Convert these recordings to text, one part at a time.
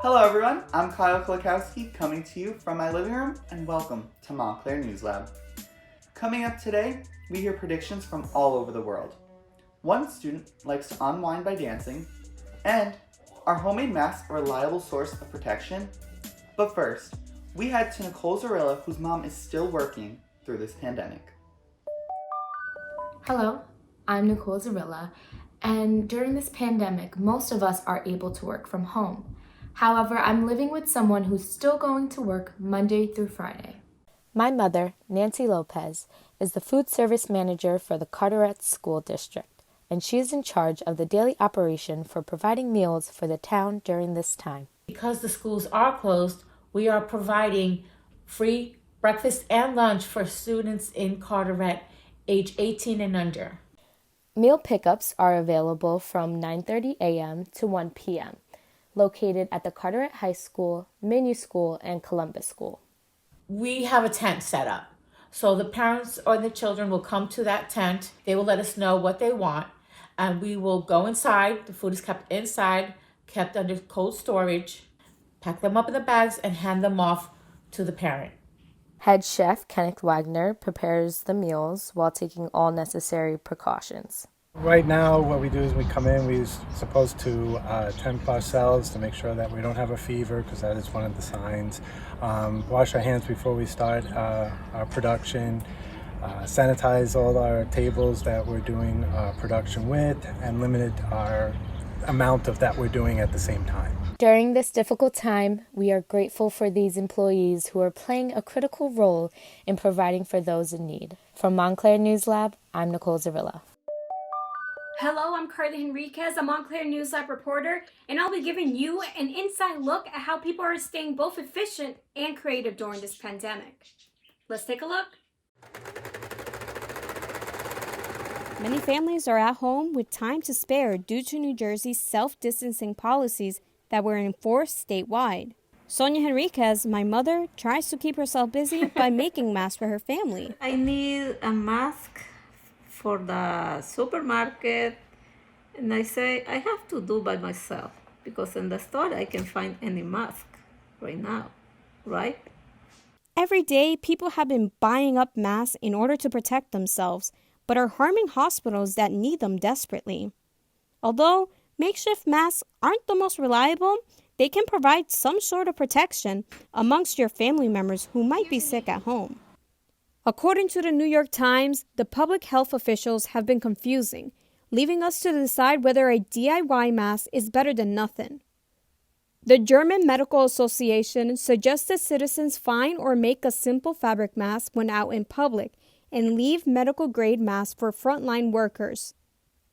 Hello everyone, I'm Kyle Kolakowski coming to you from my living room and welcome to Montclair News Lab. Coming up today, we hear predictions from all over the world. One student likes to unwind by dancing, and are homemade masks a reliable source of protection? But first, we head to Nicole Zarilla, whose mom is still working through this pandemic. Hello, I'm Nicole Zarilla, and during this pandemic, most of us are able to work from home. However, I'm living with someone who's still going to work Monday through Friday. My mother, Nancy Lopez, is the food service manager for the Carteret School District, and she is in charge of the daily operation for providing meals for the town during this time. Because the schools are closed, we are providing free breakfast and lunch for students in Carteret age 18 and under. Meal pickups are available from 9:30 a.m. to 1 p.m., located at the Carteret High School, Minu School, and Columbus School. We have a tent set up. So the parents or the children will come to that tent. They will let us know what they want, and we will go inside. The food is kept inside, kept under cold storage, pack them up in the bags, and hand them off to the parent. Head chef Kenneth Wagner prepares the meals while taking all necessary precautions. Right now, what we do is we come in, we're supposed to temp ourselves to make sure that we don't have a fever, because that is one of the signs. Wash our hands before we start our production. Sanitize all our tables that we're doing production with, and limit our amount of that we're doing at the same time. During this difficult time, we are grateful for these employees who are playing a critical role in providing for those in need. From Montclair News Lab, I'm Nicole Zarilla. Hello, I'm Carly Henriquez, a Montclair News Lab reporter, and I'll be giving you an inside look at how people are staying both efficient and creative during this pandemic. Let's take a look. Many families are at home with time to spare due to New Jersey's self-distancing policies that were enforced statewide. Sonia Henriquez, my mother, tries to keep herself busy by making masks for her family. I need a mask for the supermarket, and I say I have to do by myself because in the store I can find any mask right now, right? Every day, people have been buying up masks in order to protect themselves, but are harming hospitals that need them desperately. Although makeshift masks aren't the most reliable, they can provide some sort of protection amongst your family members who might be sick at home. According to the New York Times, the public health officials have been confusing, leaving us to decide whether a DIY mask is better than nothing. The German Medical Association suggests that citizens find or make a simple fabric mask when out in public and leave medical-grade masks for frontline workers.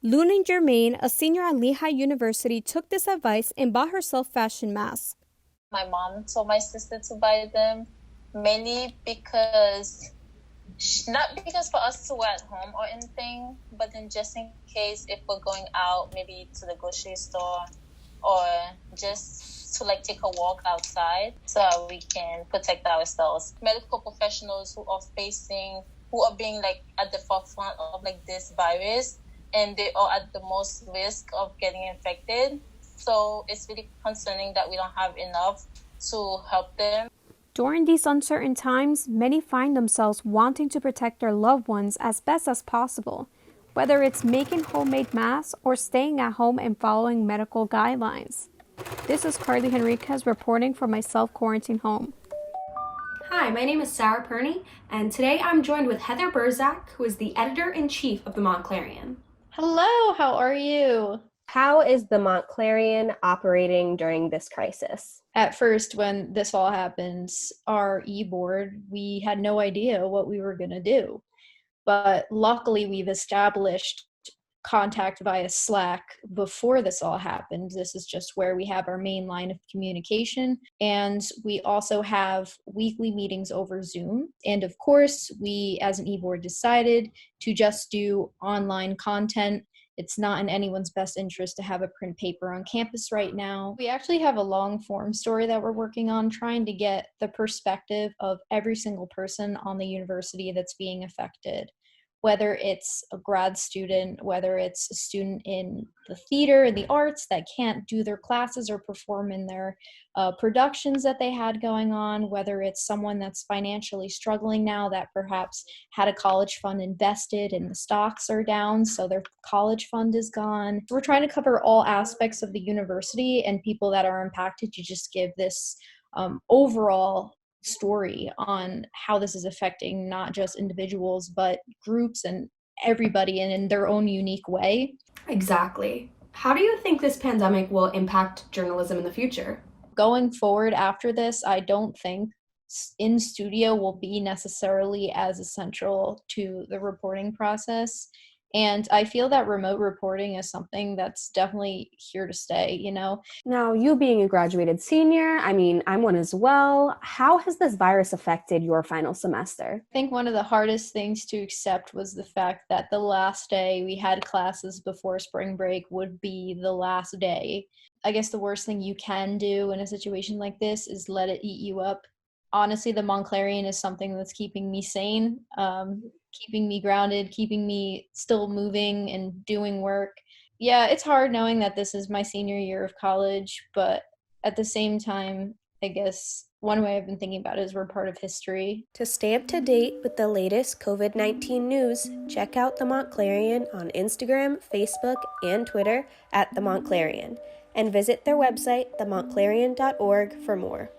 Lunin Germain, a senior at Lehigh University, took this advice and bought herself fashion masks. My mom told my sister to buy them, mainly because, not because for us to wear at home or anything, but then just in case if we're going out, maybe to the grocery store or just to take a walk outside so we can protect ourselves. Medical professionals who are being at the forefront of this virus, and they are at the most risk of getting infected. So it's really concerning that we don't have enough to help them. During these uncertain times, many find themselves wanting to protect their loved ones as best as possible, whether it's making homemade masks or staying at home and following medical guidelines. This is Carly Henriquez reporting from my self-quarantine home. Hi, my name is Sarah Perney, and today I'm joined with Heather Burzak, who is the editor-in-chief of the Montclarian. Hello, how are you? How is the Montclarian operating during this crisis? At first, when this all happened, our e-board, we had no idea what we were going to do. But luckily, we've established contact via Slack before this all happened. This is just where we have our main line of communication. And we also have weekly meetings over Zoom. And of course, we as an e-board decided to just do online content. It's not in anyone's best interest to have a print paper on campus right now. We actually have a long form story that we're working on, trying to get the perspective of every single person on the university that's being affected. whether it's a grad student, whether it's a student in the theater and the arts that can't do their classes or perform in their productions that they had going on, whether it's someone that's financially struggling now that perhaps had a college fund invested and the stocks are down, so their college fund is gone. We're trying to cover all aspects of the university and people that are impacted to just give this overall story on how this is affecting not just individuals but groups and everybody in their own unique way. Exactly. How do you think this pandemic will impact journalism in the future? Going forward after this, I don't think in studio will be necessarily as essential to the reporting process. And I feel that remote reporting is something that's definitely here to stay, you know? Now, you being a graduated senior, I mean, I'm one as well. How has this virus affected your final semester? I think one of the hardest things to accept was the fact that the last day we had classes before spring break would be the last day. I guess the worst thing you can do in a situation like this is let it eat you up. Honestly, the Montclarian is something that's keeping me sane, keeping me grounded, keeping me still moving and doing work. Yeah, it's hard knowing that this is my senior year of college, but at the same time, I guess one way I've been thinking about it is we're part of history. To stay up to date with the latest COVID-19 news, check out The Montclarian on Instagram, Facebook, and Twitter at The Montclarian, and visit their website, themontclarian.org, for more.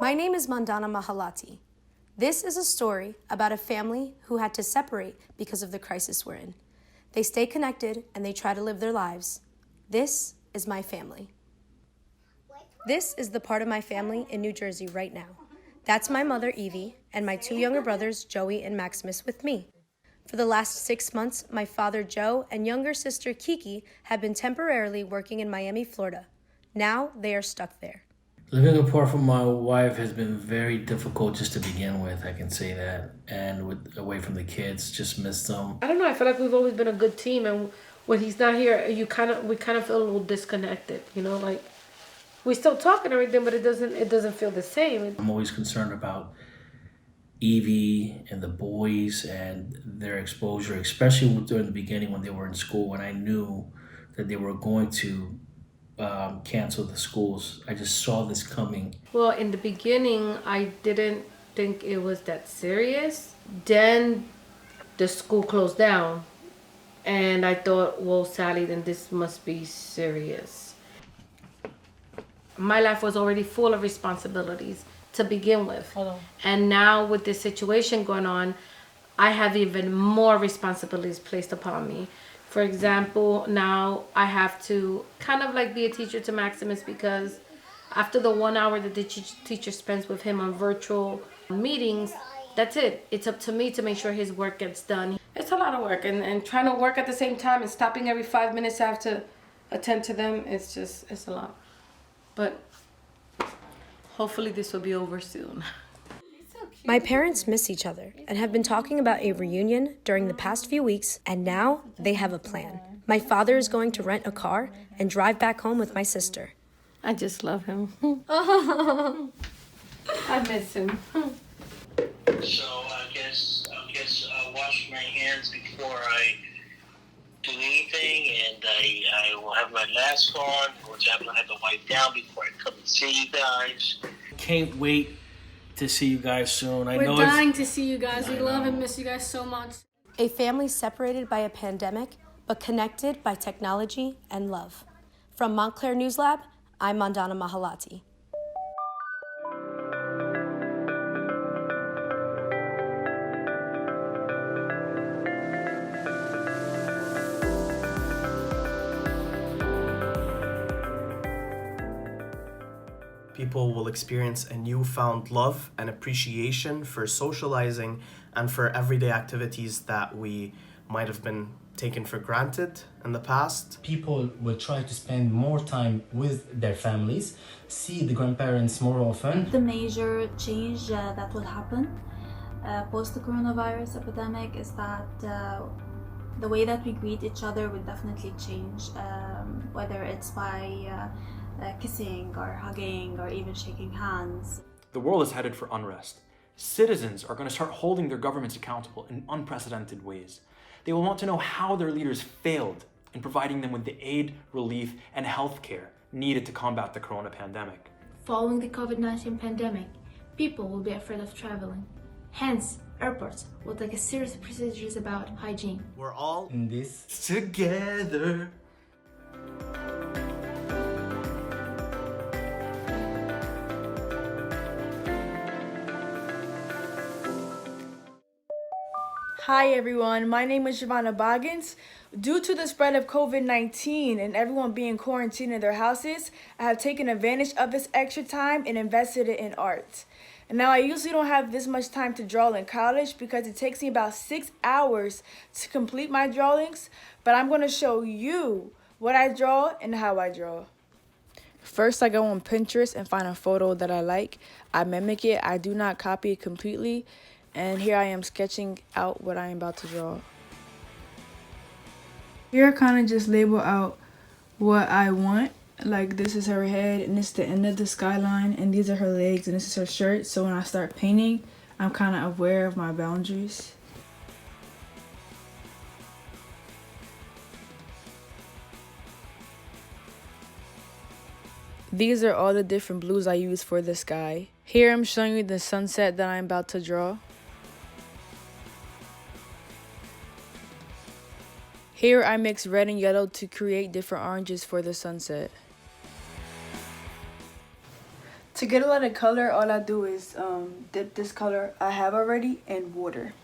My name is Mandana Mahalati. This is a story about a family who had to separate because of the crisis we're in. They stay connected and they try to live their lives. This is my family. This is the part of my family in New Jersey right now. That's my mother, Evie, and my two younger brothers, Joey and Maximus, with me. For the last 6 months, my father, Joe, and younger sister, Kiki, have been temporarily working in Miami, Florida. Now they are stuck there. Living apart from my wife has been very difficult just to begin with, I can say that. And away from the kids, just miss them. I don't know, I feel like we've always been a good team, and when he's not here, we kind of feel a little disconnected, you know, like we still talk and everything, but it doesn't feel the same. I'm always concerned about Evie and the boys and their exposure, especially during the beginning when they were in school, when I knew that they were going to cancel the schools. I just saw this coming. Well, in the beginning, I didn't think it was that serious. Then the school closed down, and I thought, well, Sally, then this must be serious. My life was already full of responsibilities to begin with. And now with this situation going on, I have even more responsibilities placed upon me. For example, now I have to kind of like be a teacher to Maximus, because after the 1 hour that the teacher spends with him on virtual meetings, that's it. It's up to me to make sure his work gets done. It's a lot of work, and trying to work at the same time and stopping every 5 minutes I have to attend to them, it's a lot. But hopefully this will be over soon. My parents miss each other and have been talking about a reunion during the past few weeks, and now they have a plan. My father is going to rent a car and drive back home with my sister. I just love him. I miss him. So I guess I'll wash my hands before I do anything, and I will have my mask on, which I'm going to have to wipe down before I come and see you guys. Can't wait to see you guys soon. We're dying to see you guys. We love and miss you guys so much. A family separated by a pandemic, but connected by technology and love. From Montclair News Lab, I'm Mandana Mahalati. People will experience a newfound love and appreciation for socializing and for everyday activities that we might have been taken for granted in the past. People will try to spend more time with their families, see the grandparents more often. The major change that will happen post the coronavirus epidemic is that the way that we greet each other will definitely change, whether it's by kissing or hugging or even shaking hands. The world is headed for unrest. Citizens are going to start holding their governments accountable in unprecedented ways. They will want to know how their leaders failed in providing them with the aid, relief, and health care needed to combat the corona pandemic. Following the COVID-19 pandemic, people will be afraid of traveling. Hence, airports will take a series of procedures about hygiene. We're all in this together. Hi everyone, my name is Giovanna Boggins. Due to the spread of COVID-19 and everyone being quarantined in their houses, I have taken advantage of this extra time and invested it in art. And now I usually don't have this much time to draw in college because it takes me about 6 hours to complete my drawings, but I'm going to show you what I draw and how I draw. First, I go on Pinterest and find a photo that I like. I mimic it. I do not copy it completely. And here I am sketching out what I am about to draw. Here I kind of just label out what I want. Like this is her head and this is the end of the skyline and these are her legs and this is her shirt. So when I start painting, I'm kind of aware of my boundaries. These are all the different blues I use for the sky. Here I'm showing you the sunset that I'm about to draw. Here I mix red and yellow to create different oranges for the sunset. To get a lot of color, all I do is dip this color I have already in water.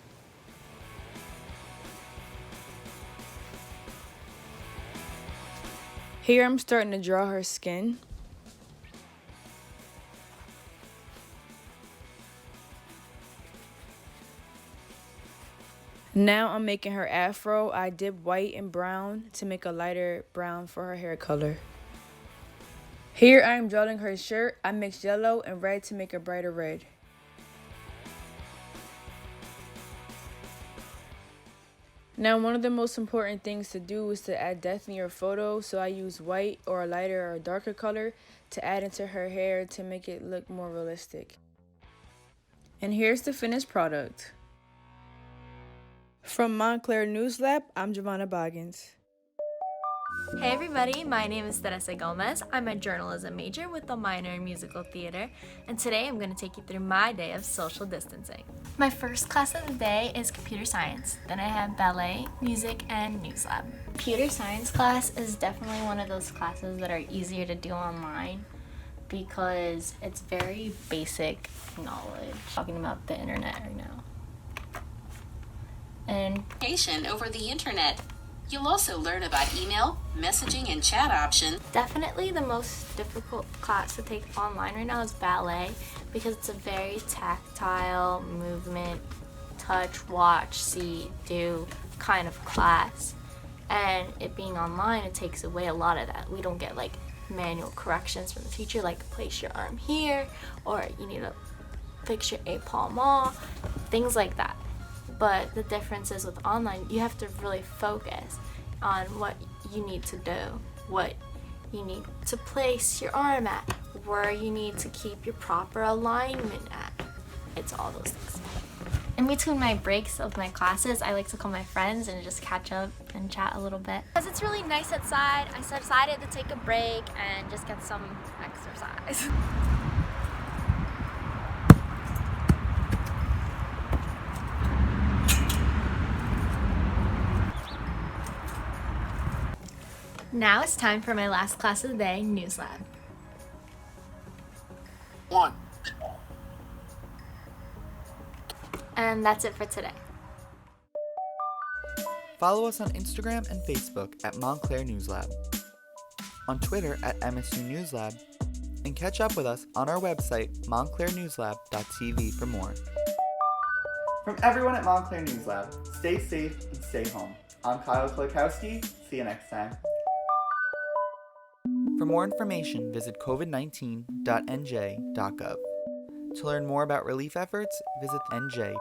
Here I'm starting to draw her skin. Now I'm making her afro. I dip white and brown to make a lighter brown for her hair color. Here I'm drawing her shirt. I mix yellow and red to make a brighter red. Now one of the most important things to do is to add depth in your photo, so I use white or a lighter or darker color to add into her hair to make it look more realistic. And here's the finished product. From Montclair News Lab, I'm Giovanna Boggins. Hey everybody, my name is Teresa Gomez. I'm a journalism major with a minor in musical theater, and today I'm going to take you through my day of social distancing. My first class of the day is computer science. Then I have ballet, music, and news lab. Computer science class is definitely one of those classes that are easier to do online because it's very basic knowledge. Talking about the internet right now. And over the internet. You'll also learn about email, messaging, and chat options. Definitely the most difficult class to take online right now is ballet because it's a very tactile movement, touch, watch, see, do kind of class. And it being online, it takes away a lot of that. We don't get like manual corrections from the teacher, like place your arm here, or you need to fix your épaulement, things like that. But the difference is with online, you have to really focus on what you need to do, what you need to place your arm at, where you need to keep your proper alignment at. It's all those things. In between my breaks of my classes, I like to call my friends and just catch up and chat a little bit. Because it's really nice outside, I decided to take a break and just get some exercise. Now it's time for my last class of the day, News Lab. 1. And that's it for today. Follow us on Instagram and Facebook at Montclair News Lab, on Twitter at MSU News Lab, and catch up with us on our website, montclairnewslab.tv for more. From everyone at Montclair News Lab, stay safe and stay home. I'm Kyle Klakowski. See you next time. For more information, visit covid19.nj.gov. To learn more about relief efforts, visit njprf.org.